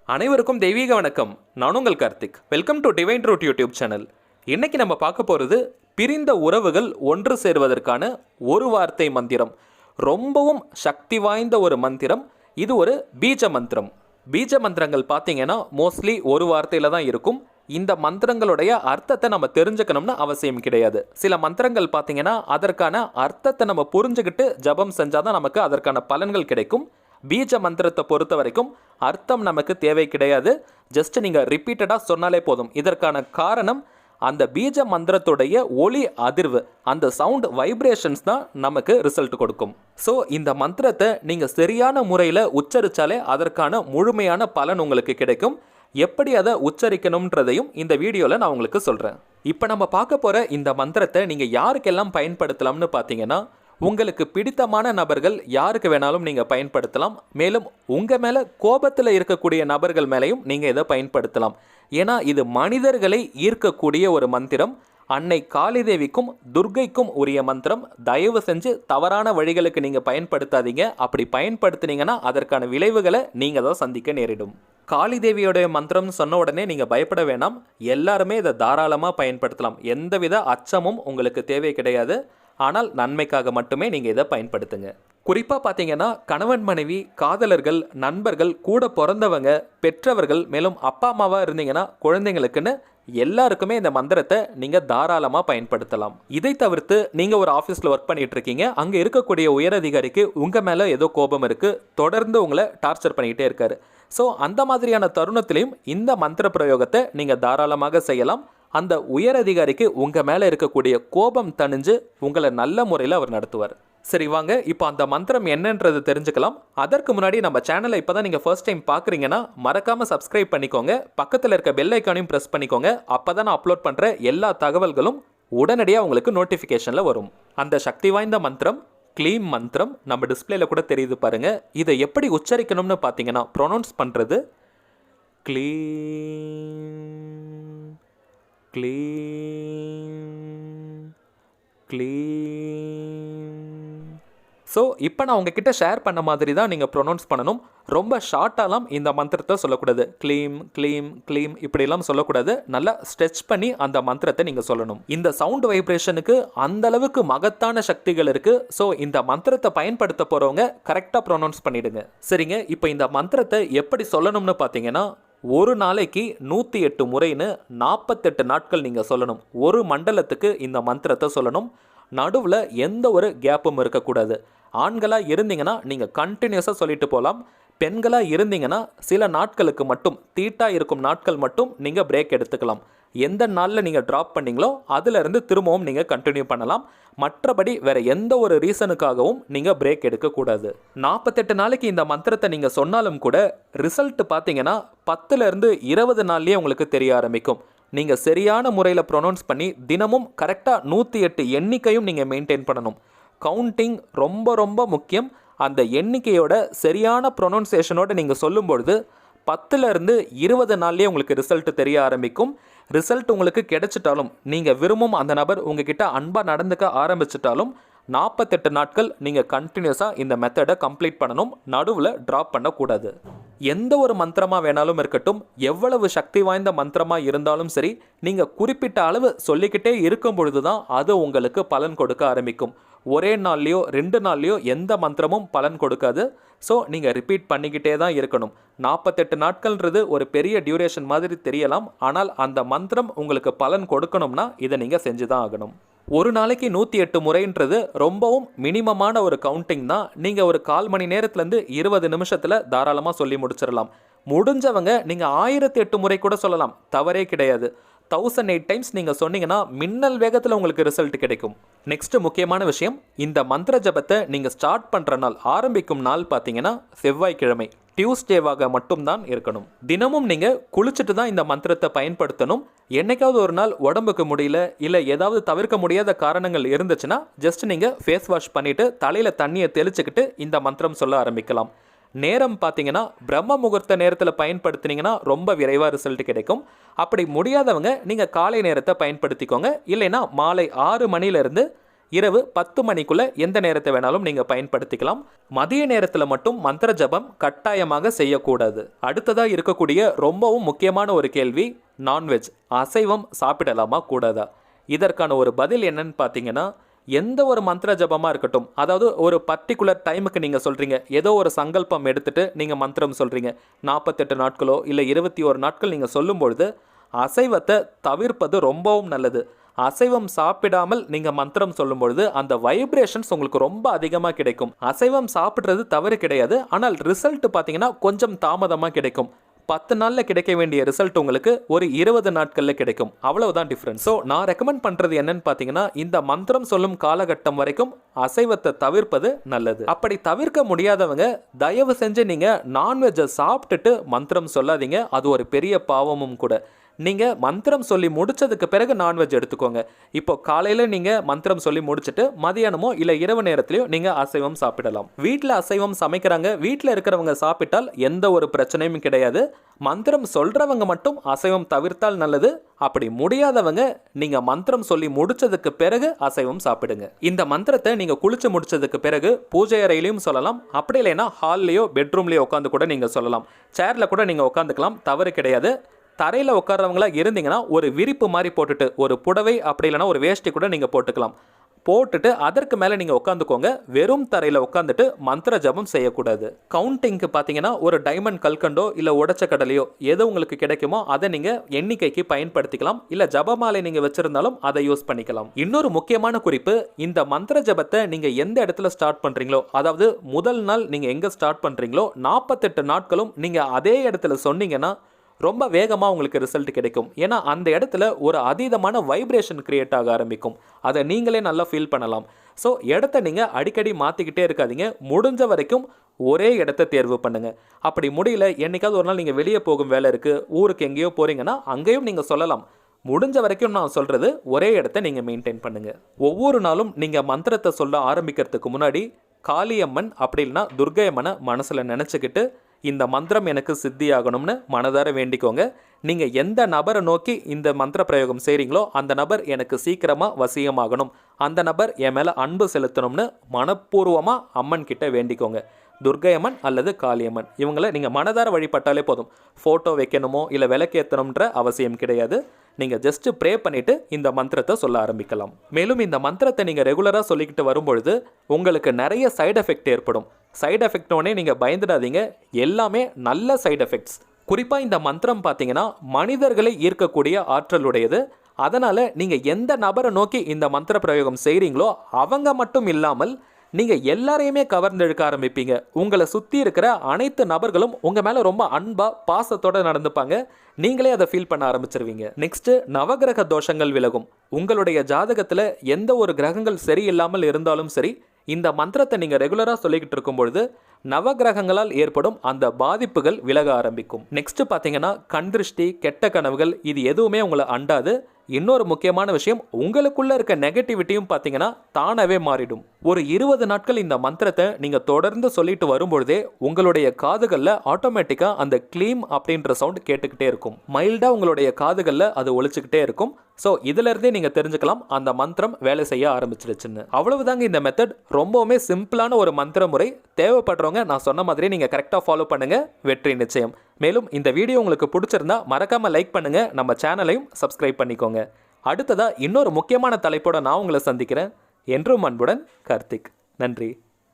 அனைவருக்கும் தெய்வீக வணக்கம். நான் உங்கள் Karthik. Welcome to divine truth YouTube channel. இன்னைக்கு நம்ம பார்க்க போகிறது பிரிந்த உறவுகள் ஒன்று சேர்வதற்கான ஒரு வார்த்தை மந்திரம். ரொம்பவும் சக்தி வாய்ந்த ஒரு மந்திரம். இது ஒரு பீஜ மந்திரம். பீஜ மந்திரங்கள் பார்த்தீங்கன்னா மோஸ்ட்லி ஒரு வார்த்தையில் தான் இருக்கும். இந்த மந்திரங்களுடைய அர்த்தத்தை நம்ம தெரிஞ்சுக்கணும்னு அவசியம் கிடையாது. சில மந்திரங்கள் பார்த்தீங்கன்னா அதற்கான அர்த்தத்தை நம்ம புரிஞ்சுக்கிட்டு ஜபம் செஞ்சால் தான் நமக்கு அதற்கான பலன்கள் கிடைக்கும். பீஜ மந்திரத்தை பொறுத்த வரைக்கும் அர்த்தம் நமக்கு தேவை கிடையாது. ஜஸ்ட் நீங்கள் ரிப்பீட்டடாக சொன்னாலே போதும். இதற்கான காரணம் அந்த பீஜ மந்திரத்துடைய ஒலி அதிர்வு, அந்த சவுண்ட் வைப்ரேஷன்ஸ் தான் நமக்கு ரிசல்ட் கொடுக்கும். ஸோ இந்த மந்திரத்தை நீங்கள் சரியான முறையில் உச்சரித்தாலே அதற்கான முழுமையான பலன் உங்களுக்கு கிடைக்கும். எப்படி அதை உச்சரிக்கணுன்றதையும் இந்த வீடியோவில் நான் உங்களுக்கு சொல்கிறேன். இப்போ நம்ம பார்க்க போகிற இந்த மந்திரத்தை நீங்கள் யாருக்கெல்லாம் பயன்படுத்தலாம்னு பார்த்தீங்கன்னா, உங்களுக்கு பிடித்தமான நபர்கள் யாருக்கு வேணாலும் நீங்கள் பயன்படுத்தலாம். மேலும் உங்கள் மேலே கோபத்தில் இருக்கக்கூடிய நபர்கள் மேலேயும் நீங்கள் இதை பயன்படுத்தலாம். ஏன்னா இது மனிதர்களை ஈர்க்கக்கூடிய ஒரு மந்திரம். அன்னை காளி தேவிக்கும் துர்கைக்கும் உரிய மந்திரம். தயவு செஞ்சு தவறான வழிகளுக்கு நீங்கள் பயன்படுத்தாதீங்க. அப்படி பயன்படுத்தினீங்கன்னா அதற்கான விளைவுகளை நீங்கள் தான் சந்திக்க நேரிடும். காளி தேவியோடைய மந்திரம் சொன்ன உடனே நீங்கள் பயப்பட வேணாம். எல்லாருமே இதை தாராளமாக பயன்படுத்தலாம். எந்தவித அச்சமும் உங்களுக்கு தேவை கிடையாது. ஆனால் நன்மைக்காக மட்டுமே நீங்கள் இதை பயன்படுத்துங்க. குறிப்பாக பார்த்தீங்கன்னா கணவன் மனைவி, காதலர்கள், நண்பர்கள், கூட பிறந்தவங்க, பெற்றவர்கள், மேலும் அப்பா அம்மாவாக இருந்தீங்கன்னா குழந்தைங்களுக்குன்னு எல்லாருக்குமே இந்த மந்திரத்தை நீங்கள் தாராளமாக பயன்படுத்தலாம். இதை தவிர்த்து நீங்கள் ஒரு ஆஃபீஸில் ஒர்க் பண்ணிட்டு இருக்கீங்க. அங்கே இருக்கக்கூடிய உயரதிகாரிக்கு உங்கள் மேலே ஏதோ கோபம் இருக்குது, தொடர்ந்து உங்களை டார்ச்சர் பண்ணிக்கிட்டே இருக்காரு. ஸோ அந்த மாதிரியான தருணத்திலையும் இந்த மந்திர பிரயோகத்தை நீங்கள் தாராளமாக செய்யலாம். அந்த உயரதிகாரிக்கு உங்கள் மேலே இருக்கக்கூடிய கோபம் தணிஞ்சு உங்களை நல்ல முறையில் அவர் நடத்துவார். சரி வாங்க, இப்போ அந்த மந்திரம் என்னன்றது தெரிஞ்சுக்கலாம். அதற்கு முன்னாடி நம்ம சேனலை இப்போ தான் நீங்கள் ஃபர்ஸ்ட் டைம் பார்க்குறீங்கன்னா மறக்காமல் சப்ஸ்கிரைப் பண்ணிக்கோங்க. பக்கத்தில் இருக்க பெல் ஐக்கானையும் ப்ரெஸ் பண்ணிக்கோங்க. அப்போ தான் நான் அப்லோட் பண்ணுற எல்லா தகவல்களும் உடனடியாக உங்களுக்கு நோட்டிஃபிகேஷனில் வரும். அந்த சக்தி வாய்ந்த மந்திரம் க்ளீம் மந்திரம் நம்ம டிஸ்பிளேல கூட தெரியுது பாருங்கள். இதை எப்படி உச்சரிக்கணும்னு பார்த்தீங்கன்னா ப்ரொனவுன்ஸ் பண்ணுறது க்ளீம் க்ளீம் க்ளீம். ஸோ இப்போ நான் உங்ககிட்ட ஷேர் பண்ண மாதிரி தான் நீங்கள் ப்ரொனவுன்ஸ் பண்ணணும். ரொம்ப ஷார்ட்டாலாம் இந்த மந்திரத்தை சொல்லக்கூடாது. க்ளீம் க்ளீம் க்ளீம் இப்படிலாம் சொல்லக்கூடாது. நல்லா ஸ்ட்ரெச் பண்ணி அந்த மந்திரத்தை நீங்கள் சொல்லணும். இந்த சவுண்ட் வைப்ரேஷனுக்கு அந்த அளவுக்கு மகத்தான சக்திகள் இருக்குது. ஸோ இந்த மந்திரத்தை பயன்படுத்த போகிறவங்க கரெக்டாக ப்ரொனவுன்ஸ் பண்ணிவிடுங்க. சரிங்க, இப்போ இந்த மந்திரத்தை எப்படி சொல்லணும்னு பார்த்தீங்கன்னா, ஒரு நாளைக்கு 108 முறைன்னு 48 நாட்கள் நீங்கள் சொல்லணும். ஒரு மண்டலத்துக்கு இந்த மந்திரத்தை சொல்லணும். நடுவில் எந்த ஒரு கேப்பும் இருக்கக்கூடாது. ஆண்களாக இருந்தீங்கன்னா நீங்கள் கண்டினியூஸாக சொல்லிட்டு போகலாம். பெண்களாக இருந்தீங்கன்னா சில நாட்களுக்கு மட்டும், தீட்டாக இருக்கும் நாட்கள் மட்டும் நீங்கள் பிரேக் எடுத்துக்கலாம். எந்த நாளில் நீங்கள் ட்ராப் பண்ணீங்களோ அதிலிருந்து திரும்பவும் நீங்கள் கண்டினியூ பண்ணலாம். மற்றபடி வேறு எந்த ஒரு ரீசனுக்காகவும் நீங்கள் பிரேக் எடுக்கக்கூடாது. 48 நாளைக்கு இந்த மந்திரத்தை நீங்கள் சொன்னாலும் கூட ரிசல்ட் பார்த்தீங்கன்னா 10லேருந்து 20 நாள்லேயே உங்களுக்கு தெரிய ஆரம்பிக்கும். நீங்கள் சரியான முறையில் ப்ரொனவுன்ஸ் பண்ணி தினமும் கரெக்டாக 108 எண்ணிக்கையும் நீங்கள் மெயின்டைன் பண்ணணும். கவுண்டிங் ரொம்ப ரொம்ப முக்கியம். அந்த எண்ணிக்கையோட சரியான ப்ரொனவுன்சியேஷனோடு நீங்கள் சொல்லும்பொழுது 10லேருந்து 20 நாள்லேயே உங்களுக்கு ரிசல்ட் தெரிய ஆரம்பிக்கும். ரிசல்ட் உங்களுக்கு கிடைச்சிட்டாலும், நீங்கள் விரும்பும் அந்த நபர் உங்ககிட்ட அன்பாக நடந்துக்க ஆரம்பிச்சிட்டாலும் 48 நாட்கள் நீங்கள் கண்டினியூஸாக இந்த மெத்தடை கம்ப்ளீட் பண்ணணும். நடுவில் ட்ராப் பண்ணக்கூடாது. எந்த ஒரு மந்திரமாக வேணாலும் இருக்கட்டும், எவ்வளவு சக்தி வாய்ந்த மந்திரமாக இருந்தாலும் சரி, நீங்கள் குறிப்பிட்ட அளவு சொல்லிக்கிட்டே இருக்கும் பொழுது தான் அது உங்களுக்கு பலன் கொடுக்க ஆரம்பிக்கும். ஒரே நாள்லையோ 2 நாள்லையோ எந்த மந்திரமும் பலன் கொடுக்காது. ஸோ நீங்கள் ரிப்பீட் பண்ணிக்கிட்டே தான் இருக்கணும். 48 நாட்கள்ன்றது ஒரு பெரிய டியூரேஷன் மாதிரி தெரியலாம். ஆனால் அந்த மந்திரம் உங்களுக்கு பலன் கொடுக்கணும்னா இதை நீங்கள் செஞ்சு தான் ஆகணும். ஒரு நாளைக்கு 108 முறைன்றது ரொம்பவும் மினிமமான ஒரு கவுண்டிங் தான். நீங்கள் ஒரு 1/4 மணி நேரத்துலேருந்து 20 நிமிஷத்தில் தாராளமாக சொல்லி முடிச்சிடலாம். முடிஞ்சவங்க நீங்கள் 1008 முறை கூட சொல்லலாம், தவறே கிடையாது. 1008 டைம்ஸ் நீங்கள் சொன்னீங்கன்னா மின்னல் வேகத்தில் உங்களுக்கு ரிசல்ட் கிடைக்கும். நெக்ஸ்ட் முக்கியமான விஷயம், இந்த மந்திர ஜபத்தை நீங்கள் ஸ்டார்ட் பண்ணுற நாள், ஆரம்பிக்கும் நாள் பார்த்தீங்கன்னா செவ்வாய்க்கிழமை, டியூஸ்டேவாக மட்டும்தான் இருக்கணும். தினமும் நீங்கள் குளிச்சுட்டு தான் இந்த மந்திரத்தை பயன்படுத்தணும். என்னைக்காவது ஒரு நாள் உடம்புக்கு முடியல, இல்லை ஏதாவது தவிர்க்க முடியாத காரணங்கள் இருந்துச்சுன்னா ஜஸ்ட் நீங்கள் ஃபேஸ் வாஷ் பண்ணிவிட்டு தலையில் தண்ணியை தெளிச்சுக்கிட்டு இந்த மந்திரம் சொல்ல ஆரம்பிக்கலாம். நேரம் பார்த்தீங்கன்னா பிரம்ம முகூர்த்த நேரத்தில் பயன்படுத்தினீங்கன்னா ரொம்ப விரைவாக ரிசல்ட் கிடைக்கும். அப்படி முடியாதவங்க நீங்கள் காலை நேரத்தை பயன்படுத்திக்கோங்க. இல்லைன்னா மாலை 6 மணிலேருந்து இரவு 10 மணிக்குள்ள எந்த நேரத்தை வேணாலும் நீங்க பயன்படுத்திக்கலாம். மதிய நேரத்துல மட்டும் மந்திர ஜபம் கட்டாயமாக செய்யக்கூடாது. அடுத்ததா இருக்கக்கூடிய ரொம்பவும் முக்கியமான ஒரு கேள்வி, நான்வெஜ் அசைவம் சாப்பிடலாமா கூடாதா? இதற்கான ஒரு பதில் என்னன்னு பார்த்தீங்கன்னா, எந்த ஒரு மந்திர ஜபமா இருக்கட்டும், அதாவது ஒரு பர்டிகுலர் டைமுக்கு நீங்க சொல்றீங்க, ஏதோ ஒரு சங்கல்பம் எடுத்துட்டு நீங்க மந்திரம் சொல்றீங்க, 48 நாட்களோ இல்லை 21 நாட்கள் நீங்க சொல்லும்பொழுது அசைவத்தை தவிர்ப்பது ரொம்பவும் நல்லது. அசைவம் சாப்பிடாமல் நீங்க மந்திரம் சொல்லும் பொழுது அந்த வைப்ரேஷன்ஸ் உங்களுக்கு ரொம்ப அதிகமாக கிடைக்கும். அசைவம் சாப்பிட்றது தவறு கிடையாது, ஆனால் ரிசல்ட் பார்த்தீங்கன்னா கொஞ்சம் தாமதமாக கிடைக்கும். 10 நாளில் கிடைக்க வேண்டிய ரிசல்ட் உங்களுக்கு ஒரு 20 நாட்களில் கிடைக்கும். அவ்வளவுதான் டிஃப்ரென்ஸ். ஸோ நான் ரெக்கமெண்ட் பண்ணுறது என்னன்னு பார்த்தீங்கன்னா, இந்த மந்திரம் சொல்லும் காலகட்டம் வரைக்கும் அசைவத்தை தவிர்ப்பது நல்லது. அப்படி தவிர்க்க முடியாதவங்க தயவு செஞ்சு நீங்கள் நான்வெஜ்ஜை சாப்பிட்டுட்டு மந்திரம் சொல்லாதீங்க. அது ஒரு பெரிய பாவமும் கூட. நீங்கள் மந்திரம் சொல்லி முடிச்சதுக்கு பிறகு நான்வெஜ் எடுத்துக்கோங்க. இப்போ காலையில் நீங்கள் மந்திரம் சொல்லி முடிச்சுட்டு மதியானமோ இல்லை இரவு நேரத்திலையோ நீங்கள் அசைவம் சாப்பிடலாம். வீட்டில் அசைவம் சமைக்கிறாங்க, வீட்டில் இருக்கிறவங்க சாப்பிட்டால் எந்த ஒரு பிரச்சனையும் கிடையாது. மந்திரம் சொல்கிறவங்க மட்டும் அசைவம் தவிர்த்தால் நல்லது. அப்படி முடியாதவங்க நீங்கள் மந்திரம் சொல்லி முடிச்சதுக்கு பிறகு அசைவம் சாப்பிடுங்க. இந்த மந்திரத்தை நீங்கள் குளிச்சு முடிச்சதுக்கு பிறகு பூஜை அறையிலையும் சொல்லலாம். அப்படி இல்லைன்னா ஹால்லையோ பெட்ரூம்லையோ உட்காந்து கூட நீங்கள் சொல்லலாம். சேரில் கூட நீங்கள் உட்காந்துக்கலாம், தவறு கிடையாது. தரையில் உட்கார்றவங்களா இருந்தீங்கன்னா ஒரு விரிப்பு மாதிரி போட்டுட்டு, ஒரு புடவை அப்படி இல்லைனா ஒரு வேஷ்டி கூட நீங்கள் போட்டுக்கலாம். போட்டுட்டு அதற்கு மேலே நீங்கள் உட்காந்துக்கோங்க. வெறும் தரையில் உட்காந்துட்டு மந்திர ஜபம் செய்யக்கூடாது. கவுண்டிங்க்கு பார்த்தீங்கன்னா ஒரு டைமண்ட் கல்கண்டோ இல்லை உடைச்ச கடலையோ எது உங்களுக்கு கிடைக்குமோ அதை நீங்கள் எண்ணிக்கைக்கு பயன்படுத்திக்கலாம். இல்லை ஜபமாலை நீங்கள் வச்சிருந்தாலும் அதை யூஸ் பண்ணிக்கலாம். இன்னொரு முக்கியமான குறிப்பு, இந்த மந்திர ஜபத்தை நீங்கள் எந்த இடத்துல ஸ்டார்ட் பண்ணுறீங்களோ, அதாவது முதல் நாள் நீங்கள் எங்கே ஸ்டார்ட் பண்ணுறீங்களோ 48 நாட்களும் நீங்கள் அதே இடத்துல சொன்னீங்கன்னா ரொம்ப வேகமாக உங்களுக்கு ரிசல்ட் கிடைக்கும். ஏன்னா அந்த இடத்துல ஒரு அதீதமான வைப்ரேஷன் கிரியேட் ஆக ஆரம்பிக்கும். அதை நீங்களே நல்லா ஃபீல் பண்ணலாம். ஸோ இடத்த நீங்கள் அடிக்கடி மாற்றிக்கிட்டே இருக்காதீங்க. முடிஞ்ச வரைக்கும் ஒரே இடத்த தேர்வு பண்ணுங்கள். அப்படி முடியல, என்னைக்காவது ஒரு நாள் நீங்கள் வெளியே போகும் வேலை இருக்குது, ஊருக்கு எங்கேயோ போகிறீங்கன்னா அங்கேயும் நீங்கள் சொல்லலாம். முடிஞ்ச வரைக்கும் நான் சொல்கிறது ஒரே இடத்த நீங்கள் மெயின்டைன் பண்ணுங்கள். ஒவ்வொரு நாளும் நீங்கள் மந்திரத்தை சொல்ல ஆரம்பிக்கிறதுக்கு முன்னாடி காளியம்மன் அப்படி இல்லைன்னா துர்கையம்மனை மனசில் நினச்சிக்கிட்டு இந்த மந்திரம் எனக்கு சித்தியாகணும்னு மனதார வேண்டிக்கோங்க. நீங்கள் எந்த நபரை நோக்கி இந்த மந்திர பிரயோகம் செய்கிறீங்களோ அந்த நபர் எனக்கு சீக்கிரமாக வசியமாகணும், அந்த நபர் என் மேலே அன்பு செலுத்தணும்னு மனப்பூர்வமாக அம்மன் கிட்ட வேண்டிக்கோங்க. துர்கையம்மன் அல்லது காளியம்மன் இவங்களை நீங்கள் மனதார வழிபட்டாலே போதும். ஃபோட்டோ வைக்கணுமோ இல்லை விளக்கேற்றணுன்ற அவசியம் கிடையாது. நீங்கள் ஜஸ்ட் ப்ரே பண்ணிவிட்டு இந்த மந்திரத்தை சொல்ல ஆரம்பிக்கலாம். மேலும் இந்த மந்திரத்தை நீங்கள் ரெகுலராக சொல்லிக்கிட்டு வரும்பொழுது உங்களுக்கு நிறைய சைடு எஃபெக்ட் ஏற்படும். சைடு எஃபெக்டோடனே நீங்கள் பயந்துடாதீங்க, எல்லாமே நல்ல சைடு எஃபெக்ட்ஸ். குறிப்பாக இந்த மந்திரம் பார்த்தீங்கன்னா மனிதர்களை ஈர்க்கக்கூடிய ஆற்றலுடையது. அதனால் நீங்கள் எந்த நபரை நோக்கி இந்த மந்திர பிரயோகம் செய்கிறீங்களோ அவங்க மட்டும் இல்லாமல் நீங்கள் எல்லாரையுமே கவர்ந்து இழுக்க ஆரம்பிப்பீங்க. உங்களை சுற்றி இருக்கிற அனைத்து நபர்களும் உங்கள் மேலே ரொம்ப அன்பாக பாசத்தோடு நடந்துப்பாங்க. நீங்களே அதை ஃபீல் பண்ண ஆரம்பிச்சிருவீங்க. நெக்ஸ்ட்டு நவகிரக தோஷங்கள் விலகும். உங்களுடைய ஜாதகத்தில் எந்த ஒரு கிரகங்கள் சரியில்லாமல் இருந்தாலும் சரி, இந்த மந்திரத்தை நீங்கள் ரெகுலராக சொல்லிக்கிட்டு இருக்கும் பொழுது நவகிரகங்களால் ஏற்படும் அந்த பாதிப்புகள் விலக ஆரம்பிக்கும். நெக்ஸ்ட் பார்த்தீங்கன்னா கண் திருஷ்டி, கெட்ட கனவுகள் இது எதுவுமே உங்களை அண்டாது. இன்னொரு முக்கியமான விஷயம், உங்களுக்குள்ள இருக்க நெகட்டிவிட்டியும் பார்த்தீங்கன்னா தானாகவே மாறிடும். ஒரு 20 நாட்கள் இந்த மந்திரத்தை நீங்கள் தொடர்ந்து சொல்லிட்டு வரும்பொழுதே உங்களுடைய காதுகளில் ஆட்டோமேட்டிக்காக அந்த க்ளீம் அப்படின்ற சவுண்ட் கேட்டுக்கிட்டே இருக்கும். மைல்டாக உங்களுடைய காதுகளில் அது ஒழிச்சுக்கிட்டே இருக்கும். ஸோ இதிலிருந்தே நீங்கள் தெரிஞ்சுக்கலாம் அந்த மந்திரம் வேலை செய்ய ஆரம்பிச்சிருச்சுன்னு. அவ்வளவுதாங்க இந்த மெத்தட். ரொம்பவுமே சிம்பிளான ஒரு மந்திர முறை. தேவைப்படுறவங்க நான் சொன்ன மாதிரி நீங்கள் கரெக்டாக ஃபாலோ பண்ணுங்கள், வெற்றி நிச்சயம். மேலும் இந்த வீடியோ உங்களுக்கு பிடிச்சிருந்தா மறக்காமல் லைக் பண்ணுங்கள், நம்ம சேனலையும் சப்ஸ்கிரைப் பண்ணிக்கோங்க. அடுத்ததாக இன்னொரு முக்கியமான தலைப்போட நான் உங்களை சந்திக்கிறேன். என்றும் அன்புடன் கார்த்திக். நன்றி.